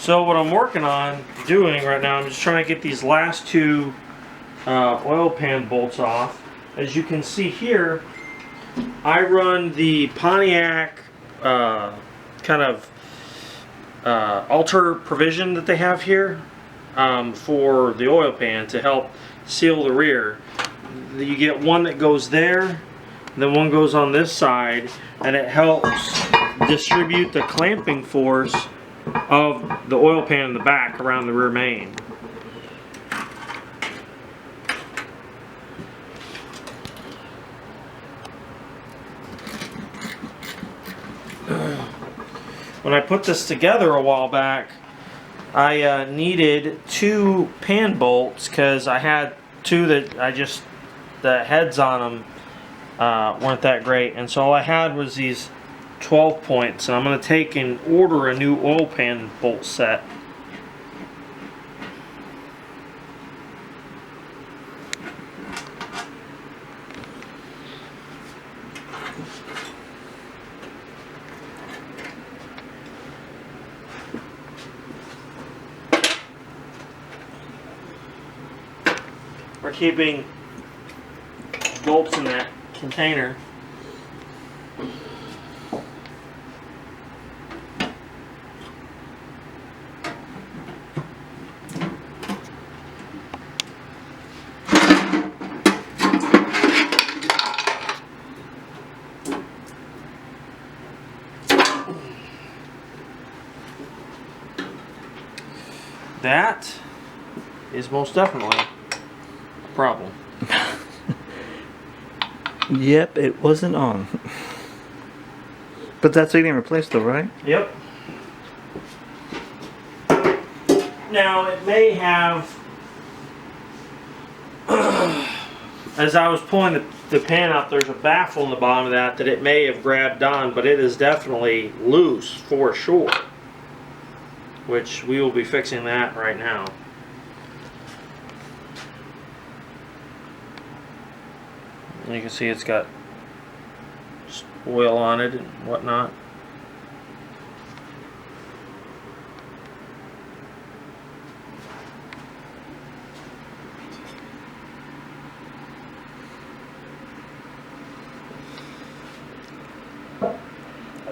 So what I'm working on doing right now, I'm just trying to get these last two oil pan bolts off. As you can see here, I run the Pontiac kind of alter provision that they have here for the oil pan to help seal the rear. You get one that goes there, then one goes on this side, and it helps distribute the clamping force of the oil pan in the back around the rear main. When I put this together a while back, I needed two pan bolts because I had two that the heads on them weren't that great, and so all I had was these 12 points, and I'm going to take and order a new oil pan bolt set. We're keeping bolts in that container. That is most definitely a problem. Yep, it wasn't on. But that's getting replaced though, right? Yep. Now it may have, as I was pulling the pan up, there's a baffle in the bottom of that it may have grabbed on, but it is definitely loose for sure. Which we will be fixing that right now. And you can see it's got oil on it and whatnot.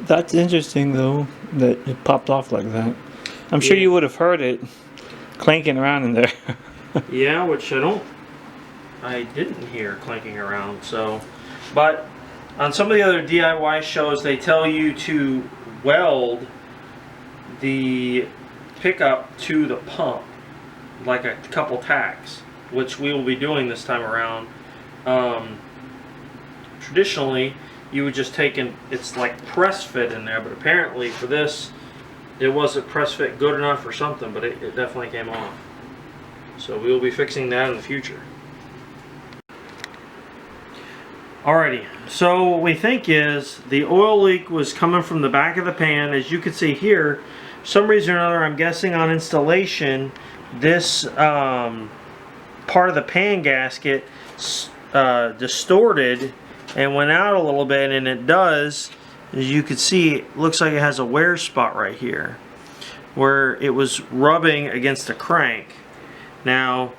That's interesting though, that it popped off like that. I'm sure you would have heard it clanking around in there. Yeah, which I didn't hear clanking around. So, but on some of the other DIY shows, they tell you to weld the pickup to the pump, like a couple tacks, which we will be doing this time around. Traditionally, you would just take it's like press fit in there, but apparently for this, it wasn't press fit good enough or something, but it definitely came off. So we will be fixing that in the future. Alrighty, so what we think is the oil leak was coming from the back of the pan. As you can see here, for some reason or another, I'm guessing on installation, this part of the pan gasket distorted and went out a little bit, and it does. As you can see, it looks like it has a wear spot right here where it was rubbing against the crank. Now,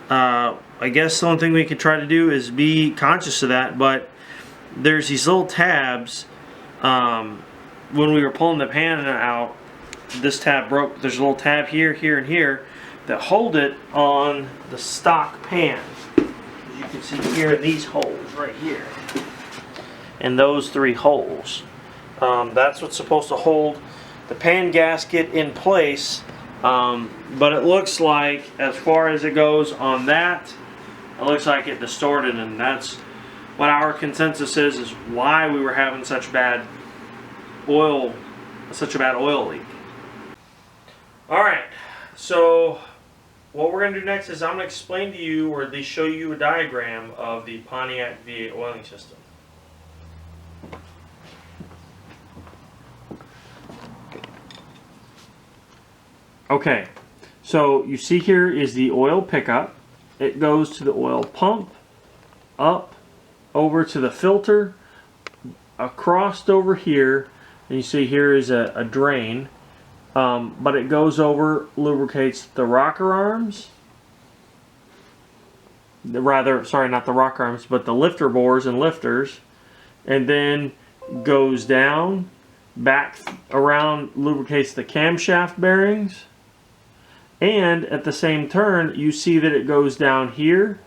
I guess the only thing we could try to do is be conscious of that, but there's these little tabs. When we were pulling the pan out, this tab broke. There's a little tab here, here, and here that hold it on the stock pan. As you can see here in these holes right here. And those three holes. That's what's supposed to hold the pan gasket in place, but it looks like, as far as it goes on that, it looks like it distorted, and that's what our consensus is why we were having such a bad oil leak. Alright, so what we're going to do next is I'm going to explain to you, or at least show you a diagram of the Pontiac V8 oiling system. Okay, so you see here is the oil pickup. It goes to the oil pump, up, over to the filter, across over here, and you see here is a drain. but it goes over, lubricates the rocker arms. Sorry, not the rocker arms, but the lifter bores and lifters. And then goes down, back around, lubricates the camshaft bearings. And at the same turn, you see that it goes down here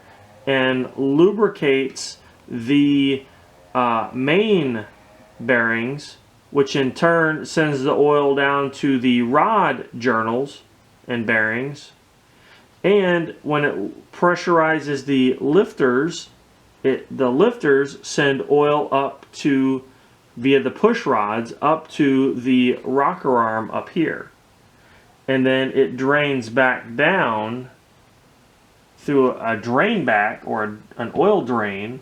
and lubricates the main bearings, which in turn sends the oil down to the rod journals and bearings. And when it pressurizes the lifters, the lifters send oil up to, via the push rods, up to the rocker arm up here. And then it drains back down through a drain back, or an oil drain,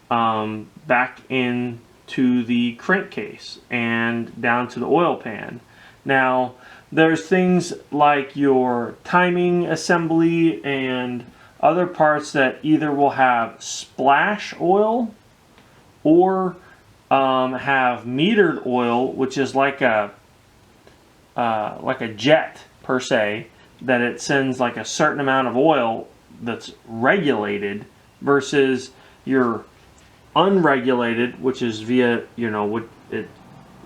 back into the crankcase and down to the oil pan. Now, there's things like your timing assembly and other parts that either will have splash oil or have metered oil, which is like a jet per se, that it sends like a certain amount of oil that's regulated, versus your unregulated, which is via, it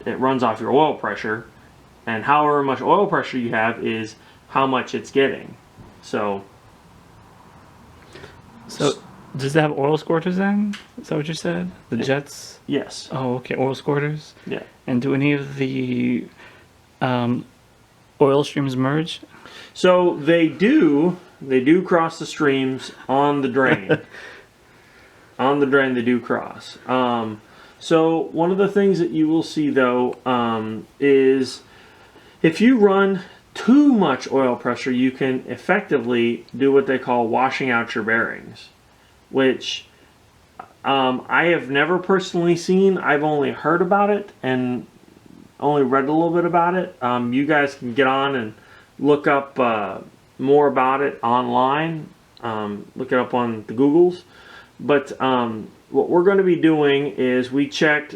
runs off your oil pressure, and however much oil pressure you have is how much it's getting. So does it have oil squirters then? Is that what you said? The jets? Yes. Oh, okay, oil squirters. Yeah. And do any of the oil streams merge? So they do cross the streams on the drain. On the drain they do cross. So one of the things that you will see though is if you run too much oil pressure, you can effectively do what they call washing out your bearings, which I have never personally seen. I've only heard about it and only read a little bit about it. You guys can get on and look up more about it online. Look it up on the Googles. But what we're going to be doing is we checked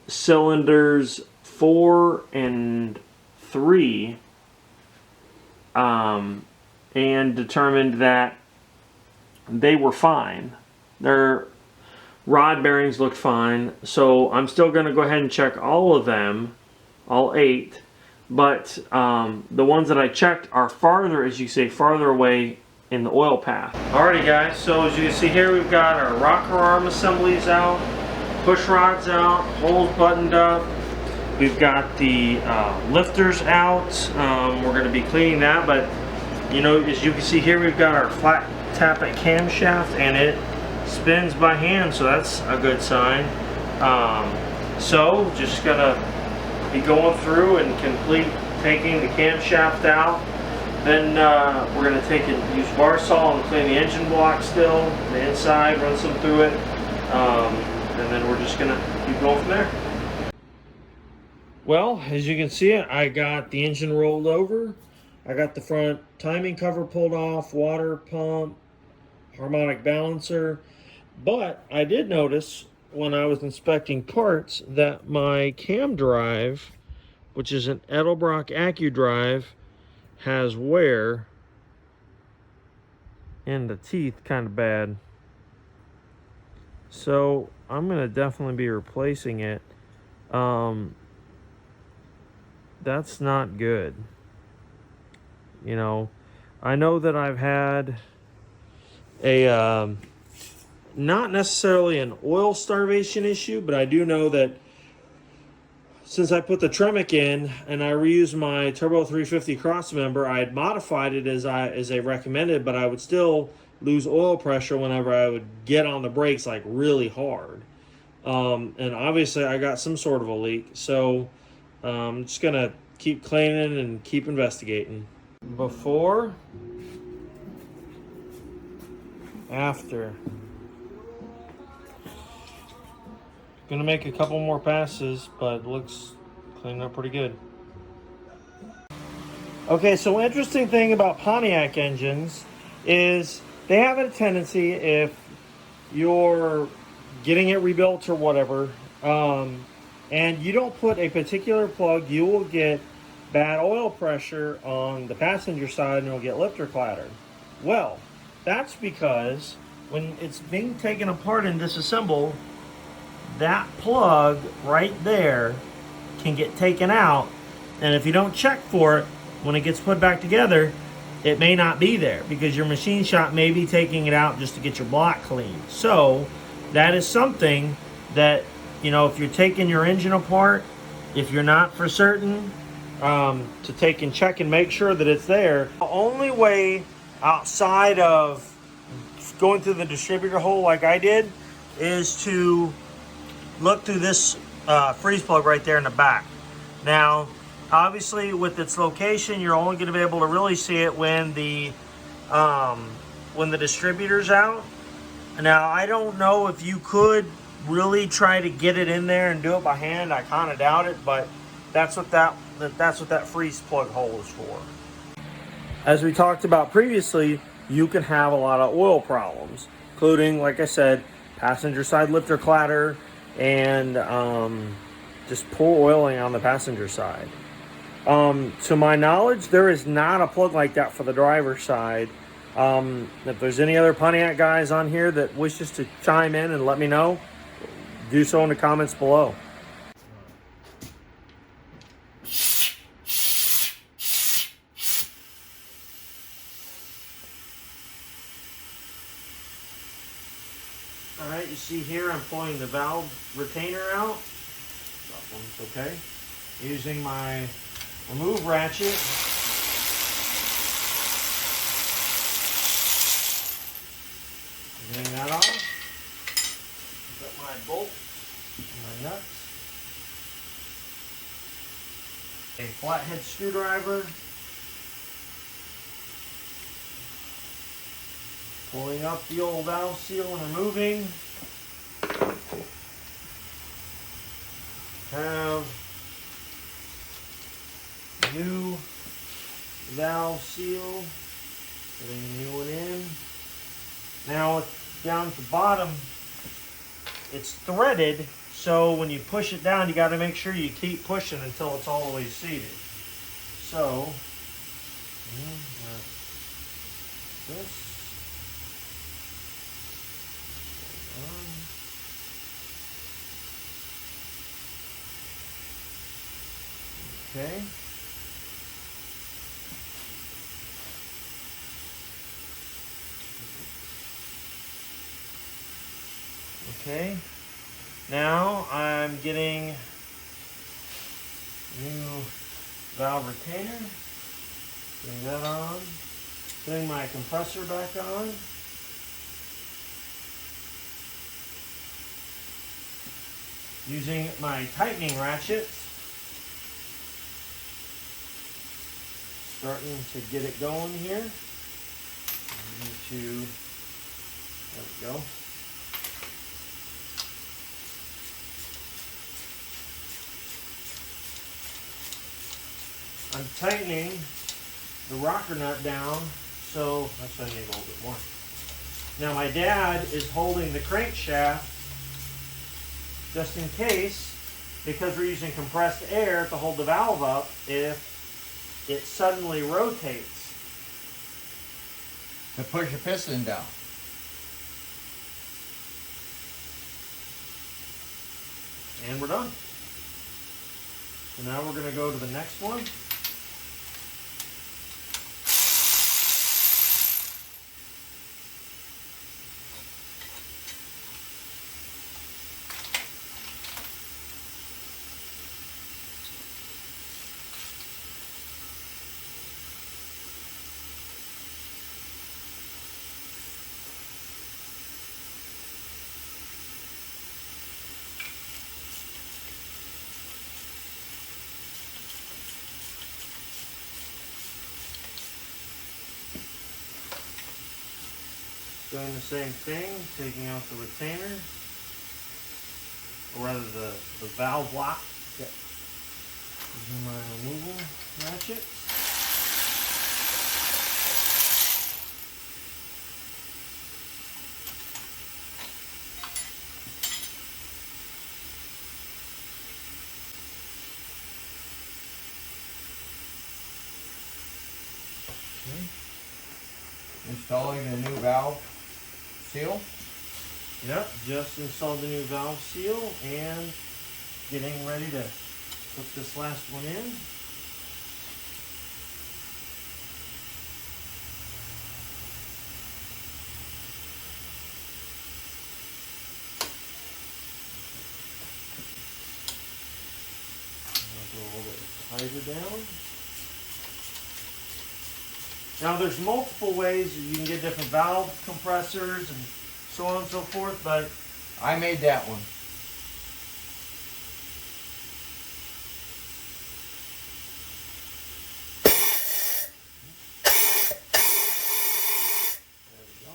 cylinders 4 and 3 and determined that they were fine. Their rod bearings looked fine, so I'm still going to go ahead and check all of them, all 8, but the ones that I checked are farther, as you say, farther away in the oil path. Alrighty guys, so as you can see here, we've got our rocker arm assemblies out, push rods out, holes buttoned up. We've got the lifters out. We're going to be cleaning that, but as you can see here, we've got our flat tappet camshaft, and it spins by hand, so that's a good sign. So just gonna be going through and taking the camshaft out. Then we're gonna use bar saw and clean the engine block still, the inside, run some through it, and then we're just gonna keep going from there. Well, as you can see, I got the engine rolled over. I got the front timing cover pulled off, water pump, harmonic balancer. But I did notice when I was inspecting parts that my cam drive, which is an Edelbrock Accu-Drive, has wear in the teeth kind of bad. So I'm going to definitely be replacing it. That's not good. I know that I've had a not necessarily an oil starvation issue, but I do know that since I put the Tremec in and I reused my Turbo 350 cross member, I had modified it as they recommended, but I would still lose oil pressure whenever I would get on the brakes like really hard. And obviously I got some sort of a leak, so I'm just gonna keep cleaning and keep investigating. Before, after. Gonna make a couple more passes, but it looks cleaned up pretty good. Okay, so interesting thing about Pontiac engines is they have a tendency, if you're getting it rebuilt or whatever, and you don't put a particular plug, you will get bad oil pressure on the passenger side and you'll get lifter clatter. Well, that's because when it's being taken apart and disassembled, that plug right there can get taken out, and if you don't check for it when it gets put back together, it may not be there because your machine shop may be taking it out just to get your block clean. So that is something that, you know, if you're taking your engine apart, if you're not for certain, to take and check and make sure that it's there. The only way outside of going through the distributor hole like I did is to look through this freeze plug right there in the back. Now, obviously, with its location, you're only going to be able to really see it when the distributor's out. Now, I don't know if you could really try to get it in there and do it by hand. I kind of doubt it, but that's what that freeze plug hole is for. As we talked about previously, you can have a lot of oil problems, including, like I said, passenger side lifter clatter and just poor oiling on the passenger side. To my knowledge, there is not a plug like that for the driver's side. If there's any other Pontiac guys on here that wishes to chime in and let me know, do so in the comments below. Alright, you see here I'm pulling the valve retainer out. That one's okay. Using my remove ratchet. Getting that off. Got my bolts, my nuts. A flathead screwdriver. Pulling up the old valve seal and removing. Have new valve seal. Putting a new one in. Now down at the bottom, it's threaded, so when you push it down, you got to make sure you keep pushing until it's all the way seated. So, this. Okay. Okay. Now I'm getting new valve retainer. Putting that on. Putting my compressor back on. Using my tightening ratchet. Starting to get it going here. I need to, there we go. I'm tightening the rocker nut down, so that's what I need a little bit more. Now my dad is holding the crankshaft just in case, because we're using compressed air to hold the valve up if it suddenly rotates. To push the piston down. And we're done. So now we're going to go to the next one. Doing the same thing, taking out the retainer, or rather the valve lock. Yep. Using my removal ratchet. Installing the new valve seal. Yep, just installed the new valve seal and getting ready to put this last one in. Go a little bit tighter down. Now there's multiple ways you can get different valve compressors and so on and so forth, but I made that one. there we go.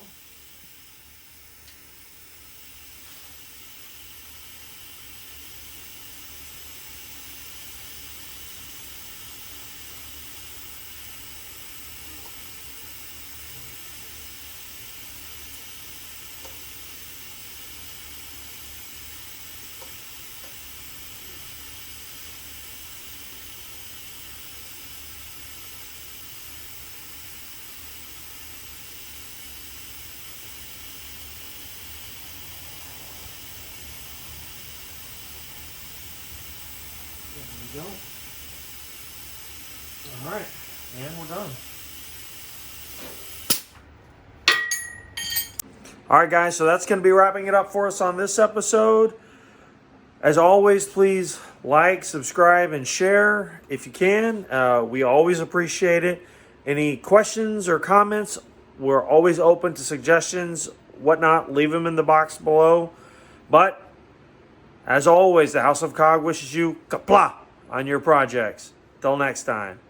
There we go. All right, and we're done. All right, guys, so that's going to be wrapping it up for us on this episode. As always, please like, subscribe, and share if you can. We always appreciate it. Any questions or comments, we're always open to suggestions, whatnot. Leave them in the box below. But as always, the House of Kog wishes you qapla on your projects. Till next time.